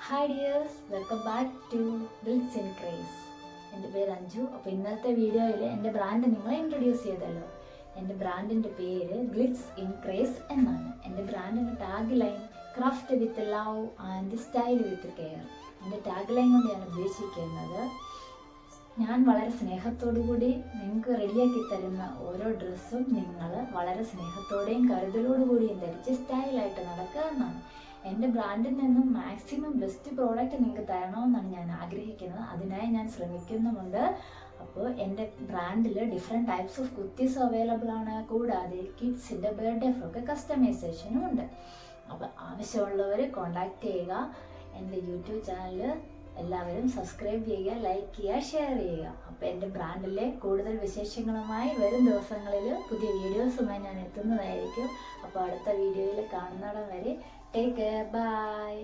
Hi dears, welcome back to glitz in craze. എൻ്റെ പേര് അഞ്ജു. അപ്പോൾ ഇന്നത്തെ വീഡിയോയിൽ എൻ്റെ ബ്രാൻഡ് നിങ്ങളെ ഇൻട്രൊഡ്യൂസ് ചെയ്തല്ലോ. എൻ്റെ ബ്രാൻഡിൻ്റെ പേര് ഗ്ലിറ്റ്സ് ഇൻ ക്രേസ് എന്നാണ്. എൻ്റെ ബ്രാൻഡിൻ്റെ tag line craft with love and style with care. എൻ്റെ ടാഗ് ലൈൻ കൊണ്ട് ഞാൻ ഉദ്ദേശിക്കുന്നത്, ഞാൻ വളരെ സ്നേഹത്തോടു കൂടി നിങ്ങൾക്ക് റെഡിയാക്കി തരുന്ന ഓരോ ഡ്രസ്സും നിങ്ങൾ വളരെ സ്നേഹത്തോടെയും കരുതലോടുകൂടിയും ധരിച്ച് സ്റ്റൈലായിട്ട് നടക്കുക എന്നാണ്. എൻ്റെ ബ്രാൻഡിൽ നിന്നും മാക്സിമം ബെസ്റ്റ് പ്രോഡക്റ്റ് നിങ്ങൾക്ക് തരണമെന്നാണ് ഞാൻ ആഗ്രഹിക്കുന്നത്. അതിനായി ഞാൻ ശ്രമിക്കുന്നുമുണ്ട്. അപ്പോൾ എൻ്റെ ബ്രാൻഡിൽ different types of kurtis available ആണ്. കൂടാതെ കിഡ്സിൻ്റെ ബർത്ത്ഡേ ഫ്രോക്ക് കസ്റ്റമൈസേഷനും ഉണ്ട്. അപ്പോൾ ആവശ്യമുള്ളവർ കോൺടാക്റ്റ് ചെയ്യുക. എൻ്റെ യൂട്യൂബ് ചാനൽ എല്ലാവരും സബ്സ്ക്രൈബ് ചെയ്യുക, ലൈക്ക് ചെയ്യുക, ഷെയർ ചെയ്യുക. അപ്പോൾ എൻ്റെ ബ്രാൻഡിലെ കൂടുതൽ വിശേഷങ്ങളുമായി വരും ദിവസങ്ങളിൽ പുതിയ വീഡിയോസുമായി ഞാൻ എത്തുന്നതായിരിക്കും. അപ്പോൾ അടുത്ത വീഡിയോയിൽ കാണുന്നിടം വരെ ടേക്ക് കെയർ, ബൈ.